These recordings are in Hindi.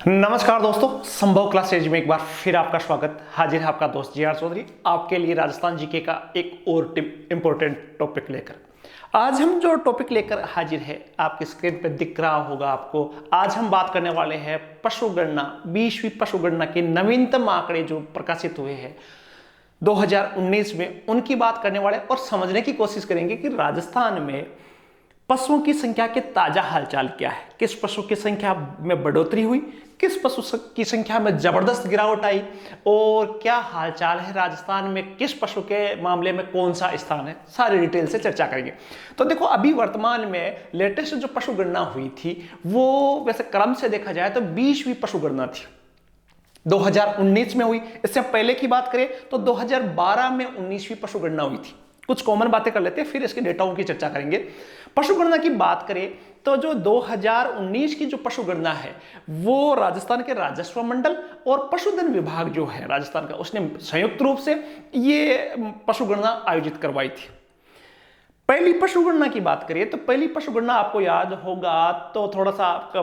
नमस्कार दोस्तों, संभव क्लासेज में एक बार फिर आपका स्वागत। हाजिर है आपका दोस्त जी आर चौधरी आपके लिए राजस्थान जीके का एक और इंपॉर्टेंट टॉपिक लेकर। आज हम जो टॉपिक लेकर हाजिर है आपकी स्क्रीन पर दिख रहा होगा आपको। आज हम बात करने वाले हैं पशुगणना, 20वीं पशुगणना के नवीनतम आंकड़े जो प्रकाशित हुए हैं 2019 में, उनकी बात करने वाले और समझने की कोशिश करेंगे कि राजस्थान में पशुओं की संख्या के ताजा हालचाल क्या है। किस पशु की संख्या में बढ़ोतरी हुई, किस पशु की संख्या में जबरदस्त गिरावट आई और क्या हालचाल है राजस्थान में, किस पशु के मामले में कौन सा स्थान है, सारी डिटेल से चर्चा करेंगे। तो देखो, अभी वर्तमान में लेटेस्ट जो पशु गणना हुई थी वो वैसे क्रम से देखा जाए तो 20वीं पशु गणना थी, 2019 में हुई। इससे पहले की बात करें तो 2012 में 19वीं पशु गणना हुई थी। कुछ कॉमन बातें कर लेते हैं, फिर इसके डेटाओं की चर्चा करेंगे। पशु गणना की बात करें तो जो 2019 की जो पशु गणना है वो राजस्थान के राजस्व मंडल और पशुधन विभाग जो है राजस्थान का, उसने संयुक्त रूप से ये पशु गणना आयोजित करवाई थी। पहली पशु गणना की बात करिए तो पहली पशु गणना आपको याद होगा तो थोड़ा सा आपका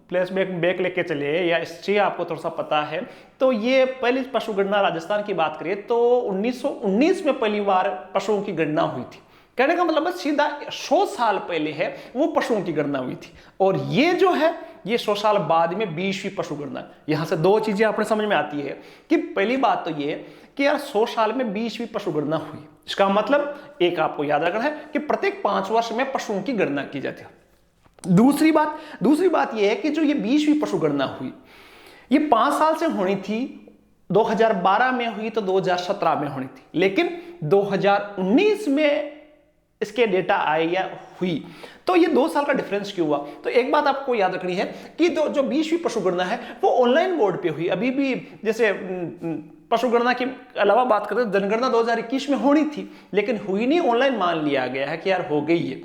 प्लेस बैक लेके चले या इससे आपको थोड़ा सा पता है तो ये पहली पशु गणना राजस्थान की बात करिए तो 1919 में पहली बार पशुओं की गणना हुई थी। कहने का मतलब सीधा 100 साल पहले है वो पशुओं की गणना हुई थी, और ये जो है ये 100 साल बाद में 20वीं पशु गणना। यहां से दो चीजें अपने समझ में आती है कि पहली बात तो ये कि यार 100 साल में 20वीं पशु गणना हुई, इसका मतलब एक आपको याद रखना है कि प्रत्येक 5 वर्ष में पशुओं की गणना की जाती है। दूसरी बात यह है कि जो ये 20वीं पशु गणना हुई ये 5 साल से होनी थी, 2012 में हुई तो 2017 में होनी थी, लेकिन 2019 में इसके डेटा आए या हुई, तो ये 2 साल का डिफरेंस क्यों हुआ। तो एक बात आपको याद रखनी है कि जो 20वीं पशु गणना है वो ऑनलाइन मोड पे हुई। अभी भी जैसे पशु गणना के अलावा बात करें तो जनगणना 2021 में होनी थी, लेकिन हुई नहीं, ऑनलाइन मान लिया गया है कि यार हो गई है।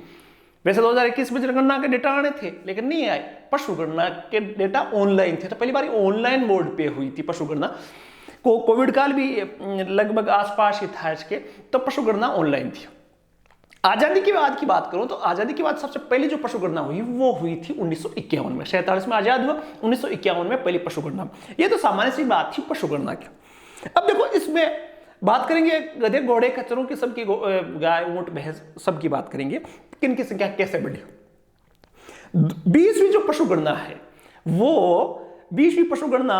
वैसे 2021 में जनगणना के डेटा आने थे लेकिन नहीं आए, पशु गणना के डेटा ऑनलाइन थे, तो पहली बार ऑनलाइन मोड पे हुई थी पशु गणना। कोविड काल भी लगभग आसपास ही था इसके, तो पशु गणना ऑनलाइन थी। आजादी के बाद की बात करूं तो आजादी के बाद सबसे पहली जो पशु गणना हुई वो हुई थी 1951 में। 47 में आजाद हुआ, 1951 में पहली पशु गणना। ये तो सामान्य सी बात थी पशु गणना की। अब देखो, इसमें बात करेंगे गधे घोड़े खच्चरों की, सबकी, गाय ऊंट भैंस सबकी बात करेंगे, किन की संख्या कैसे बढ़ी। 20वीं जो पशु गणना है वो 20वीं पशु गणना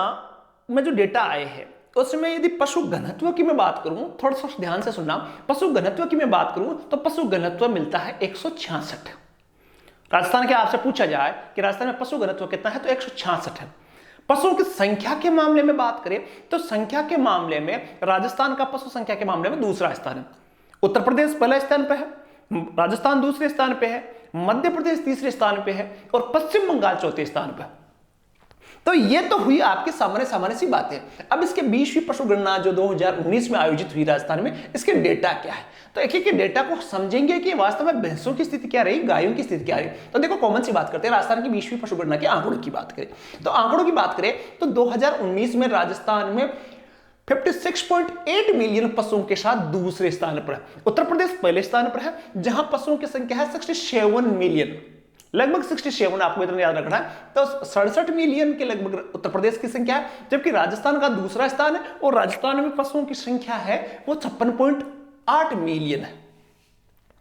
में जो डेटा आए हैं उसमें यदि पशु घनत्व की मैं बात करूं, थोड़ा सा ध्यान से सुनना, पशु घनत्व की मैं बात करूं तो पशु घनत्व मिलता है 166। राजस्थान के आपसे पूछा जाए कि राजस्थान में पशु घनत्व कितना है तो 166 है। पशुओं की संख्या के मामले में बात करें तो संख्या के मामले में राजस्थान का पशु संख्या के मामले में दूसरा स्थान है। उत्तर प्रदेश पहले स्थान पे है, राजस्थान दूसरे स्थान पे है, मध्य प्रदेश तीसरे स्थान पे है और पश्चिम बंगाल चौथे स्थान पे। तो ये तो हुई आपकी सामान्य सी बात है। अब इसके 20वीं पशु गणना जो 2019 में आयोजित हुई राजस्थान में, इसके डेटा क्या है, तो एक एक डेटा को समझेंगे कि वास्तव में भैंसों की स्थिति क्या रही, गायों की स्थिति क्या रही। तो देखो, कॉमन सी बात करते हैं, राजस्थान की 20वीं पशु गणना के आंकड़ों की बात करें तो आंकड़ों की बात करें तो 2019 में राजस्थान में 56.8 मिलियन पशुओं के साथ दूसरे स्थान पर है। उत्तर प्रदेश पहले स्थान पर है जहां पशुओं की संख्या है 67 मिलियन, लगभग 67 आपको इतना याद रखना है। तो 67 मिलियन के लगभग उत्तर प्रदेश की संख्या है, जबकि राजस्थान का दूसरा स्थान है और राजस्थान में पशुओं की संख्या है वो 56.8 मिलियन है।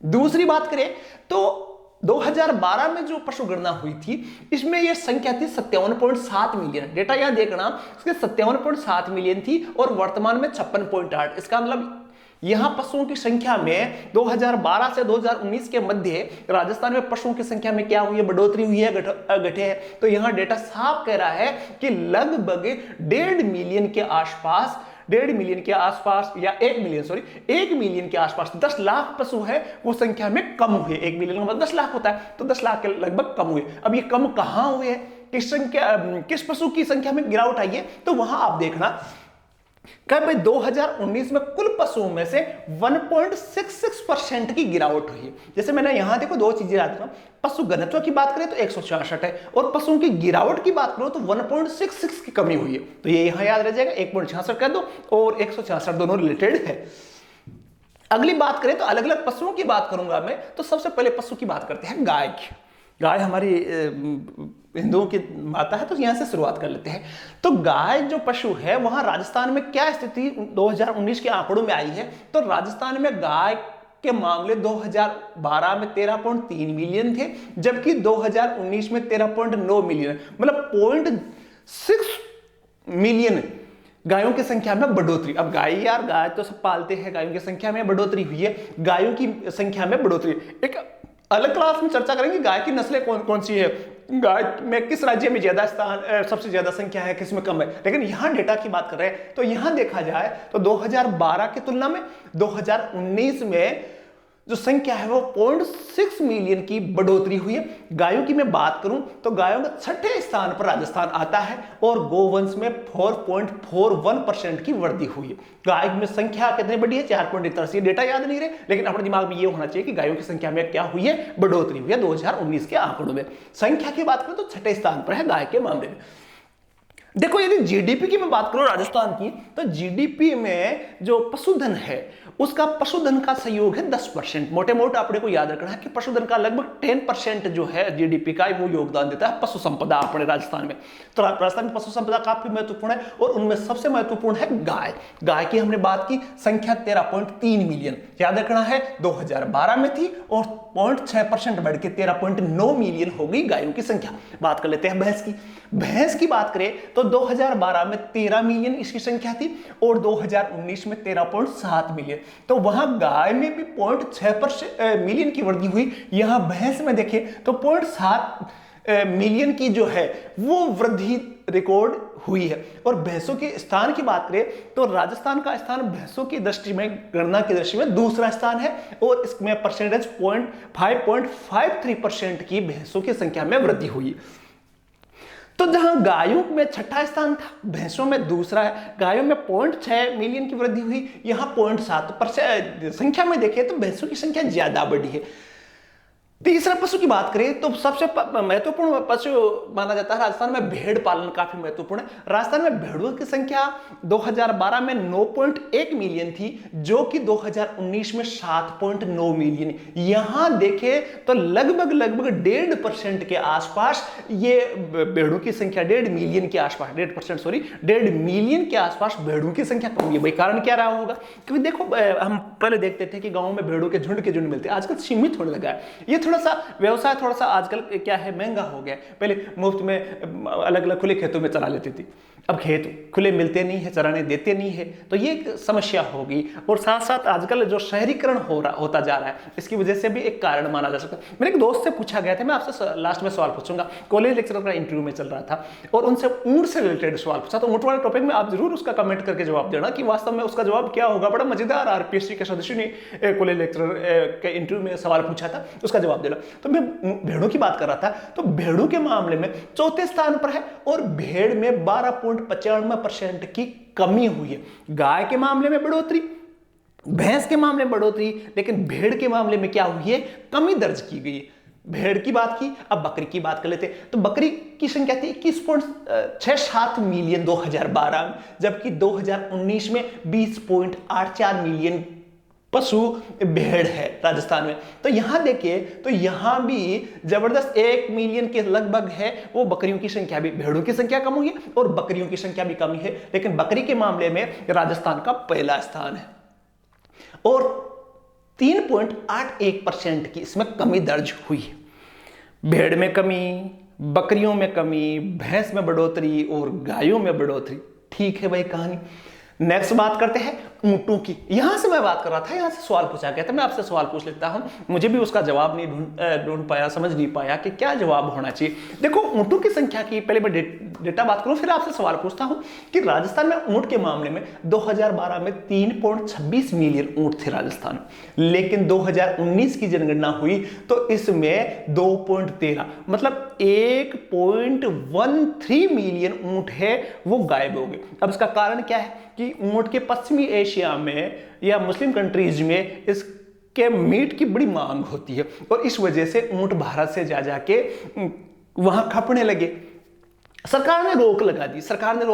दूसरी बात करें तो 2012 में जो पशु गणना हुई थी इसमें यह संख्या थी 57.7 मिलियन। डेटा यहां देखना, इसके 57.7 मिलियन थी और वर्तमान में 56.8। इसका मतलब यहां पशुओं की संख्या में 2012 से 2019 के मध्य राजस्थान में पशुओं की संख्या में क्या हुई है, बढ़ोतरी हुई है, घटे है। तो यहां डेटा साफ कह रहा है कि लगभग 1.5 मिलियन के आसपास, 1.5 मिलियन के आसपास या 1 मिलियन के आसपास 10 लाख पशु है वो संख्या में कम हुए। 1 मिलियन का मतलब 10 लाख होता है, तो 10 लाख के लगभग कम हुए। अब ये कम कहां हुए हैं, किस पशु की संख्या में गिरावट आई है, तो वहां आप देखना क्या भाई 2019 में कुल पशुओं में से 1.66% की गिरावट हुई है। जैसे मैंने यहां देखो दो चीजें याद रखना, पशु घनत्व की बात करें तो 166 है और पशुओं की गिरावट की बात करो तो 1.66 की कमी हुई है। तो ये यहां याद रह जाएगा, 1.66 कह दो और 166 दोनों रिलेटेड है। अगली बात करें तो अलग अलग पशुओं की बात करूंगा मैं, तो सबसे पहले पशु की बात करते हैं गाय की। गाय हमारी हिंदुओं की माता है, तो यहां से शुरुआत कर लेते हैं। तो गाय जो पशु है वहां राजस्थान में क्या स्थिति 2019 के आंकड़ों में आई है, तो राजस्थान में गाय के मामले 2012 में 13.3 मिलियन थे, जबकि 2019 में 13.9 मिलियन, मतलब 0.6 मिलियन गायों की संख्या में बढ़ोतरी। अब गाय तो सब पालते हैं, गायों की संख्या में बढ़ोतरी हुई है, गायों की संख्या में बढ़ोतरी। एक अलग क्लास में चर्चा करेंगे गाय की नस्लें कौन कौन सी है, गाय में किस राज्य में ज्यादा स्थान, सबसे ज्यादा संख्या है, किस में कम है। लेकिन यहां डेटा की बात कर रहे हैं, तो यहां देखा जाए तो 2012 की तुलना में 2019 में जो संख्या है वो 0.6 मिलियन की बढ़ोतरी हुई है। गायों की मैं बात करूं तो गायों में छठे स्थान पर राजस्थान आता है और गोवंश में 4.41% की वृद्धि हुई है। गाय में संख्या कितनी बढ़ी है, 4.81। डेटा याद नहीं रहे, लेकिन अपने दिमाग में ये होना चाहिए कि गायों की संख्या में क्या हुई है, बढ़ोतरी हुई है 2019 के आंकड़ों में। संख्या की बात करें तो छठे स्थान पर है गाय के मामले में। देखो यदि जीडीपी की मैं बात करूं राजस्थान की, तो जीडीपी में जो पशुधन है उसका पशुधन का सहयोग है 10%। मोटे मोटे अपने को याद रखना है कि पशुधन का लगभग 10% जो है जीडीपी का वो योगदान देता है पशु संपदा अपने राजस्थान में। तो राजस्थान में पशु संपदा काफी महत्वपूर्ण है और उनमें सबसे महत्वपूर्ण है गाय। गाय की हमने बात की, संख्या 13.3 मिलियन याद रखना है 2012 में थी और 0.6% बढ़ के 13.9 मिलियन हो गई गायों की संख्या। बात कर लेते हैं भैंस की। भैंस की बात करें तो 2012 में 13 मिलियन इसकी संख्या थी और 2019 में 13.7 मिलियन। तो वहां गाय में भी 0.6% मिलियन की वृद्धि हुई। यहां भैंस में देखें तो 0.7 मिलियन की जो है वो वृद्धि रिकॉर्ड हुई है। और भैंसों के स्थान की बात करें तो राजस्थान का स्थान भैंसों की दृष्टि में, गणना की दृष्टि में दूसरा स्थान है और इसमें परसेंटेज 5.53% की भैंसों की संख्या में वृद्धि हुई। तो जहां गायों में छठा स्थान था, भैंसों में दूसरा है। गायों में 0.6 मिलियन की वृद्धि हुई, यहां 0.7%। संख्या में देखें तो भैंसों की संख्या ज्यादा बढ़ी है। तीसरा पशु की बात करें तो सबसे महत्वपूर्ण पशु माना जाता है राजस्थान में भेड़ पालन काफी महत्वपूर्ण है। राजस्थान में भेड़ों की संख्या 2012 में 9.1 मिलियन थी, जो कि 2019 में 7.9 मिलियन। यहां देखें तो लगभग 1.5% के आसपास ये भेड़ों की संख्या 1.5 मिलियन के आसपास, 1.5 मिलियन के आसपास भेड़ों की संख्या कम है। भाई कारण क्या रहा होगा, क्योंकि देखो हम पहले देखते थे कि गांव में भेड़ों के झुंड मिलते, आजकल सीमित होने लगा है। ये थोड़ा सा व्यवसाय थोड़ा सा आजकल क्या है, महंगा हो गया। पहले मुफ्त में अलग अलग खुले खेतों में चरा लेती थी, अब खेत खुले मिलते नहीं है, चराने देते नहीं है, तो ये एक समस्या होगी। और साथ साथ आजकल जो शहरीकरण होता जा रहा है, इसकी वजह से भी एक कारण माना जा सकता है। मेरे एक दोस्त से पूछा गया था, मैं आपसे लास्ट में सवाल पूछूंगा, कॉलेज लेक्चरर का इंटरव्यू में चल रहा था और उनसे ऊंट से रिलेटेड सवाल पूछा। तो ऊंट वाले टॉपिक में आप जरूर उसका कमेंट करके जवाब देना कि वास्तव में उसका जवाब क्या होगा। बड़ा मजेदार आरपीएससी के सदस्य ने कॉलेज लेक्चरर के इंटरव्यू में सवाल पूछा था, उसका जवाब देना। तो मैं भेड़ों की बात कर रहा था, तो भेड़ों के मामले में चौथे स्थान पर है और भेड़ में 12.95% की कमी हुई है। गाय के मामले में बढ़ोतरी, भैंस के मामले में बढ़ोतरी, लेकिन भेड़ के मामले में क्या हुई है, कमी दर्ज की गई है। भेड़ की बात की, अब बकरी की बात कर लेते हैं। तो बकरी की संख्या थी 21.67 मिलियन 2012 में, जबकि 2019 में 20.84 मिलियन पशु भेड़ है राजस्थान में। तो यहां देखिए तो यहां भी जबरदस्त 1 मिलियन के लगभग है वो बकरियों की संख्या भी, भेड़ों की संख्या कम हुई है और बकरियों की संख्या भी कमी है। लेकिन बकरी के मामले में राजस्थान का पहला स्थान है और 3.81% की इसमें कमी दर्ज हुई है। भेड़ में कमी, बकरियों में कमी, भैंस में बढ़ोतरी और गायों में बढ़ोतरी। ठीक है भाई कहानी। नेक्स्ट बात करते हैं ऊंटों की। यहां से मैं बात कर रहा था, यहां से सवाल पूछा गया था, मैं आपसे सवाल पूछ लेता हूं। मुझे भी उसका जवाब नहीं ढूंढ पाया, समझ नहीं पाया कि क्या जवाब होना चाहिए। देखो ऊंटों की संख्या की पहले मैं डेटा बात करूं, फिर आपसे सवाल पूछता हूं कि राजस्थान में ऊंट के मामले में 2012 में 3.26 मिलियन ऊंट थे राजस्थान में, लेकिन 2019 की जनगणना हुई तो इसमें 2.13 मतलब 1.13 मिलियन ऊंट है वो गायब हो गए। अब इसका कारण क्या है कि ऊंट के पश्चिमी एशिया में या मुस्लिम कंट्रीज में इसके मीट की बड़ी मांग होती है और इस वजह से ऊंट भारत से जा जाके वहां खपने लगे। सरकार ने रोक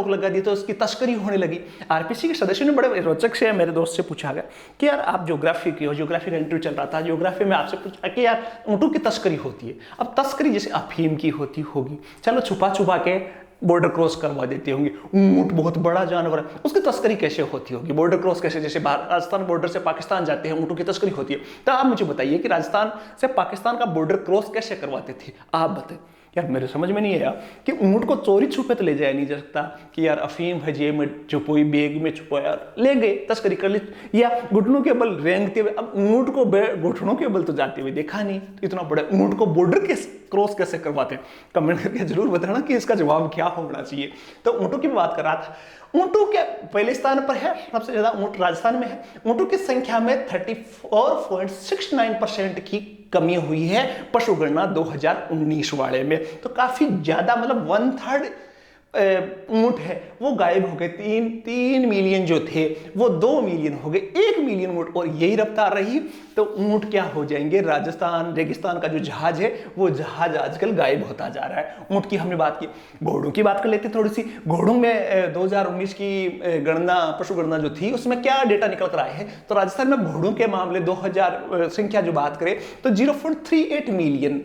लगा दी तो उसकी तस्करी होने लगी। आरपीसी के सदस्यों ने बड़े रोचक से मेरे दोस्त से पूछा गया कि यार आप ज्योग्राफी की हो, ज्योग्राफी का इंटरव्यू चल रहा था, ज्योग्राफी में आपसे पूछा कि यार ऊँटों की तस्करी होती है। अब तस्करी जैसे अफीम की होगी, चलो छुपा के बॉर्डर क्रॉस करवा देते होंगे। ऊंट बहुत बड़ा जानवर है, उसकी तस्करी कैसे होती होगी? बॉर्डर क्रॉस कैसे, जैसे राजस्थान बॉर्डर से पाकिस्तान जाते हैं, ऊंटों की तस्करी होती है। तो आप मुझे बताइए कि राजस्थान से पाकिस्तान का बॉर्डर क्रॉस कैसे करवाते थे? आप बताइए यार, मेरे समझ में नहीं आया कि ऊंट को चोरी छुपे तो ले जाया नहीं जा सकता कि यार अफीम है जेब में छुपोई, बैग में छुपाया, ले गए, तस्करी कर ली, या घुटनों के बल रेंगते हुए। अब ऊंट को घुटनों के बल तो जाते हुए देखा नहीं, इतना बड़ा ऊंट को बॉर्डर के क्रॉस कैसे करवाते हैं? कमेंट करके जरूर बताना कि इसका जवाब क्या होना चाहिए। तो ऊंटों की बात कर रहा था। ऊंटों के पहले स्थान पर है, सबसे ज्यादा ऊंट राजस्थान में है। ऊंटों की संख्या में 34.69% की कमी हुई है पशु गणना 2019 वाले में। तो काफी ज्यादा, मतलब 1/3 ऊंट है वो गायब हो गए। 3 मिलियन जो थे वो 2 मिलियन हो गए, 1 मिलियन ऊंट। और यही रफ्तार रही तो ऊंट क्या हो जाएंगे? राजस्थान रेगिस्तान का जो जहाज है वो जहाज आजकल गायब होता जा रहा है। ऊंट की हमने बात की, घोड़ों की बात कर लेते थोड़ी सी। घोड़ों में 2019 की गणना, पशु गणना जो थी, उसमें क्या डेटा निकल कर आया है? तो राजस्थान में घोड़ों के मामले 2000 संख्या जो बात करें तो 0.38 मिलियन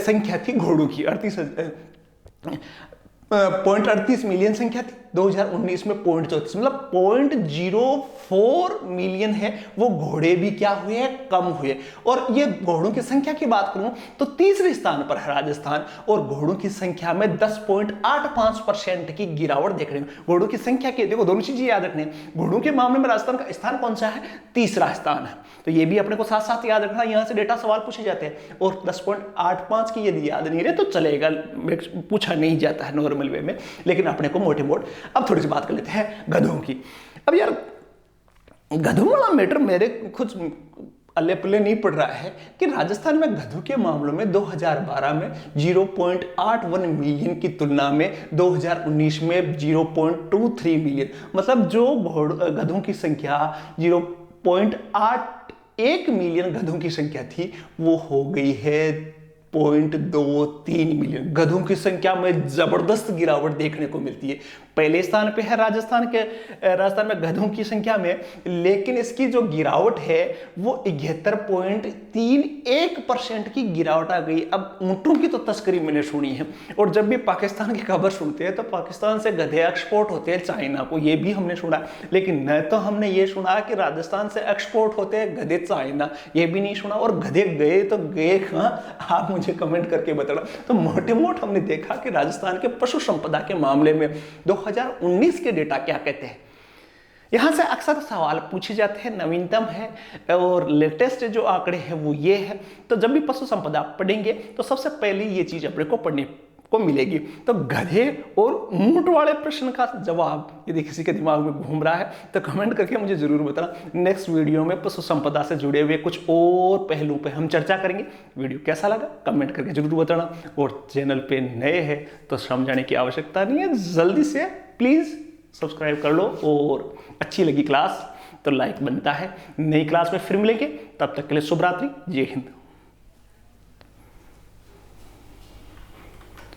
संख्या थी घोड़ों की। 0.38 मिलियन संख्या थी 2019 में। 0.34 मतलब 0.04 मिलियन है वो घोड़े भी क्या हुए हैं? कम हुए। और ये घोड़ों की संख्या की बात करूं तो तीसरे स्थान पर है राजस्थान, और घोड़ों की संख्या में 10.85% की गिरावट देखने में। घोड़ों की संख्या की देखो, दोनों चीजें याद रखने, घोड़ों के मामले में राजस्थान का स्थान कौन सा है? तीसरा स्थान है। तो ये भी अपने को साथ साथ याद रखना, यहां से डेटा सवाल पूछे जाते हैं। और 10.85 की यदि याद नहीं रहे तो चलेगा, पूछा नहीं जाता है नॉर्मल वे में, लेकिन अपने को मोटे मोट। अब थोड़ी सी बात कर लेते हैं गधों की। अब यार गधों वाला मैटर मेरे कुछ अल्ले पल्ले नहीं पड़ रहा है कि राजस्थान में गधों के मामलों में 2012 में 0.81 मिलियन की तुलना में 2019 में 0.23 मिलियन, मतलब जो गधों की संख्या 0.81 मिलियन गधों की संख्या थी वो हो गई है 0.23 मिलियन। गधों की संख्या में जबरदस्त गिरावट देखने को मिलती है। पहले स्थान पे है राजस्थान में गधों की संख्या में, लेकिन इसकी जो गिरावट है वो 71.31% की गिरावट आ गई। अब ऊंटों की तो तस्करी मैंने सुनी है, और जब भी पाकिस्तान की खबर सुनते हैं तो पाकिस्तान से गधे एक्सपोर्ट होते हैं चाइना को, ये भी हमने सुना। लेकिन न तो हमने ये सुना कि राजस्थान से एक्सपोर्ट होते हैं गधे चाइना, ये भी नहीं सुना। और गधे गए तो गए कहां, आप मुझे कमेंट करके बताना। तो मोटे मोट हमने देखा कि राजस्थान के पशु संपदा के मामले में 2019 के डेटा क्या कहते हैं। यहां से अक्सर सवाल पूछे जाते हैं, नवीनतम है और लेटेस्ट जो आंकड़े हैं वो ये है। तो जब भी पशु संपदा पढ़ेंगे तो सबसे पहले ये चीज अपने को पढ़ने को मिलेगी। तो गधे और ऊंट वाले प्रश्न का जवाब यदि किसी के दिमाग में घूम रहा है तो कमेंट करके मुझे जरूर बताना। नेक्स्ट वीडियो में पशु संपदा से जुड़े हुए कुछ और पहलू पे हम चर्चा करेंगे। वीडियो कैसा लगा कमेंट करके जरूर बताना, और चैनल पे नए हैं तो समझाने की आवश्यकता नहीं है, जल्दी से प्लीज सब्सक्राइब कर लो। और अच्छी लगी क्लास तो लाइक बनता है। नई क्लास में फिर मिलेंगे, तब तक के लिए शुभ रात्रि, जय हिंद।